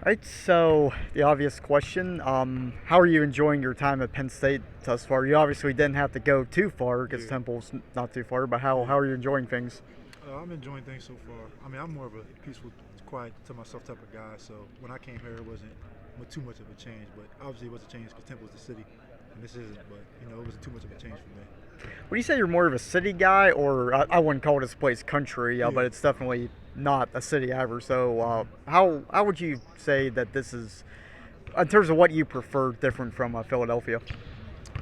Right, so the obvious question, how are you enjoying your time at Penn State thus far? You obviously didn't have to go too far because Yeah, Temple's not too far, but how are yeah. you enjoying things? I'm enjoying things so far. I mean, I'm more of a peaceful, quiet to myself type of guy. So when I came here, it wasn't too much of a change. But obviously, it was a change because Temple's the city, and this isn't. But it wasn't too much of a change for me. Would you say you're more of a city guy, or I wouldn't call this place country, but Yeah. it's definitely not a city ever. So Hmm. how would you say that this is, in terms of what you prefer, different from Philadelphia?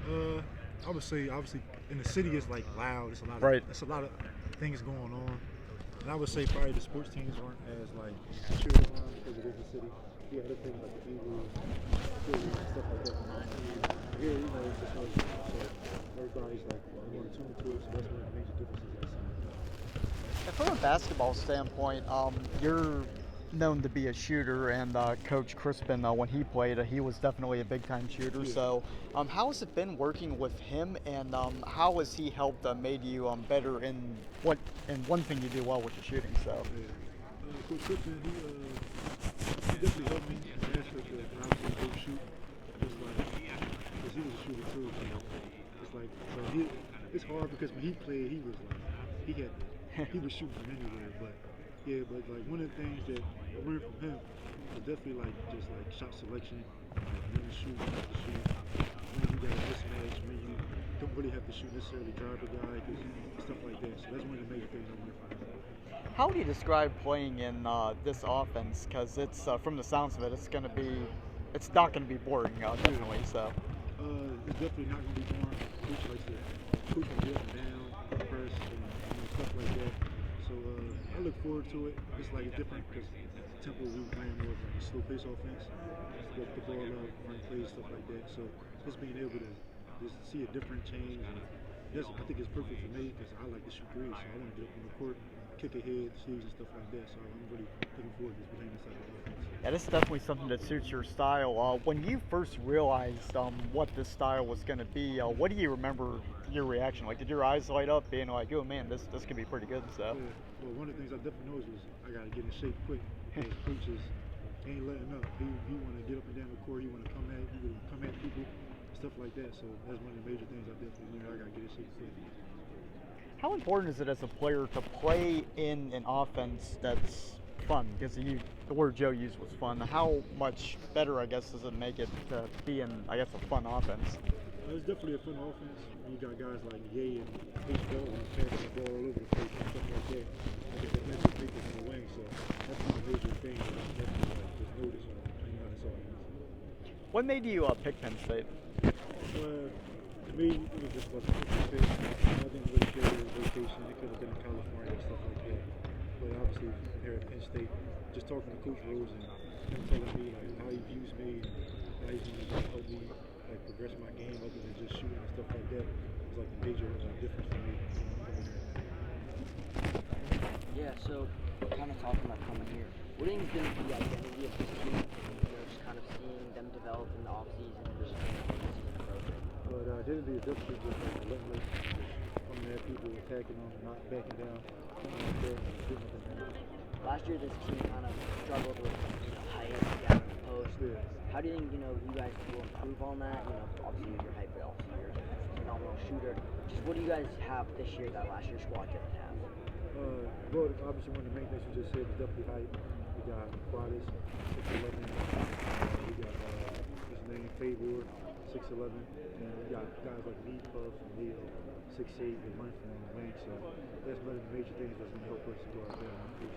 I would say obviously in the city it's like loud. Right. It's a lot of things going on. And I would say probably the sports teams aren't as like cheered around because it is a city. You have other things like the Eagles, Philly, and stuff like that going on. Here, it's just like so everybody's like more in tune to it. So that's one of the major differences I see. And from a basketball standpoint, you're known to be a shooter, and Coach Crispin, when he played, he was definitely a big-time shooter. Yeah. So, how has it been working with him, and how has he helped made you better in what and one thing you do well with the shooting? So, Yeah. Coach Clifton, he definitely helped me in the aspect of when I was going to go shoot. Just like, because he was a shooter too. So it's like, so it's hard because when he played, he was like, he was shooting from anywhere. But yeah, but like one of the things that I learned from him was definitely like just like shot selection, like when to shoot, when not to shoot, when you got a mismatch, when you don't really have to shoot necessarily drive a guy, cause stuff like that. So that's one of the major things I learned from him. how would you describe playing in this offense? Because it's from the sounds of it, it's not going to be boring, Yeah. definitely. So. It's definitely not going to be boring. Coach likes to coach from the up and down, up press, and stuff like that. So I look forward to it. It's like different because at the Temple we were playing more of like a slow pace offense, just get the ball up, run plays, stuff like that. So just being able to just see a different change, and I think it's perfect for me because I like to shoot threes. So I want to get up on the court, kick ahead, sleeves and stuff like that. So I'm really looking forward to playing this type of offense. Yeah, this is definitely something that suits your style. When you first realized what this style was going to be, what do you remember your reaction? Like, did your eyes light up, being like, "Oh man, this could be pretty good"? So, Yeah. Well, one of the things I definitely noticed was I got to get in shape quick because coaches ain't letting up. He want to get up and down the court. He want to come at people, stuff like that. So that's one of the major things I definitely learned. I got to get in shape quick. how important is it as a player to play in an offense that's fun? Because the word Joe used was fun. How much better, I guess, does it make it to be in, I guess, a fun offense? It's definitely a fun offense. You got guys like Ye and baseball and passing the ball all over the place and stuff like that. I think that makes people in the wing. So that's one of the major things that I definitely like just notice on playing out this offense. What made you pick Penn State? To me, it was just wasn't a good fit. I didn't really care the location. It could have been in California and stuff like that. But obviously, here at Penn State, just talking to Coach Rose and him telling me like how he views me and how he's going to help me like progress my game other than just shooting and stuff like that was like a major difference for me coming here. Yeah, so kind of talking about coming here. What do you think is the identity of this team? Just kind of seeing them develop in the off season versus the season program. But identity is definitely just like relentless, just coming at people, attacking them, not backing down, something like that, and getting them down. Last year, this team kind of struggled with height down in the post. Yeah. How do you think you guys will improve on that? Obviously your height, but also you're a phenomenal shooter. Just what do you guys have this year that last year's squad didn't have? Well, obviously one of the main things you just said is definitely height. We got Quadis, 6'11". We got his name Favor, 6'11". And we got guys like me, Puff, and Leo, 6'8", and run from the wing. So that's one of the major things that's going to help us to go out there and improve.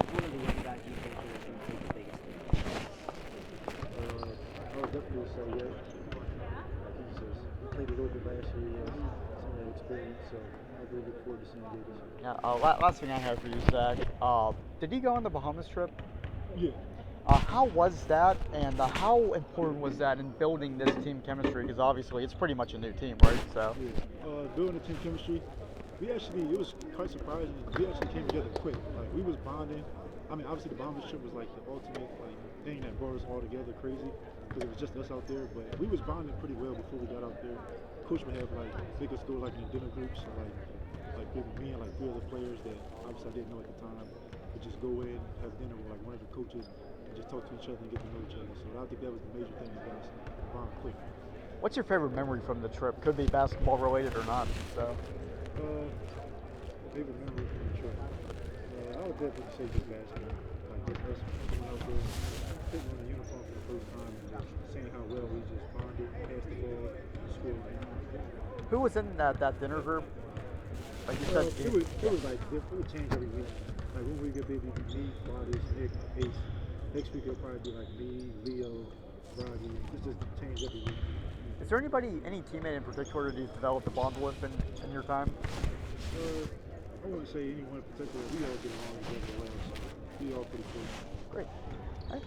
What's one of the young guys you think is going to take the biggest leap? I would definitely say yeah. Like he played a little bit last year. He has some of that experience, so I really look forward to seeing him this year. Yeah. Last thing I have for you, Zach. Did he go on the Bahamas trip? Yeah. How was that, and how important was that in building this team chemistry? Because obviously it's pretty much a new team, right? So. Yeah. Building the team chemistry, it was quite surprising. We actually came together quick. Like we was bonding. I mean, obviously the Bahamas trip was like the ultimate like thing that brought us all together crazy because it was just us out there. But we was bonding pretty well before we got out there. Coach would have like bigger school like in the dinner groups, like me and like three other players that obviously I didn't know at the time. could just go in, have dinner with like one of the coaches, and just talk to each other and get to know each other. So I think that was the major thing that got us bond quick. What's your favorite memory from the trip? Could be basketball related or not. So. Favorite memory from the trip? I would definitely say just basketball. Like just us coming out there, putting on the uniform for the first time, and just seeing how well we just bonded, passed the ball, scored. Who was in that dinner group? Like you said, it was like it would change every week. Like one week it'd be me, Bodies, Nick, Ace. Next week it'll probably be like me, Leo, Roddy. It's just change every week. is there any teammate in particular that you've developed a bond with in your time? I wouldn't say anyone in particular. We all get along together well, so we all pretty close. Great. All right.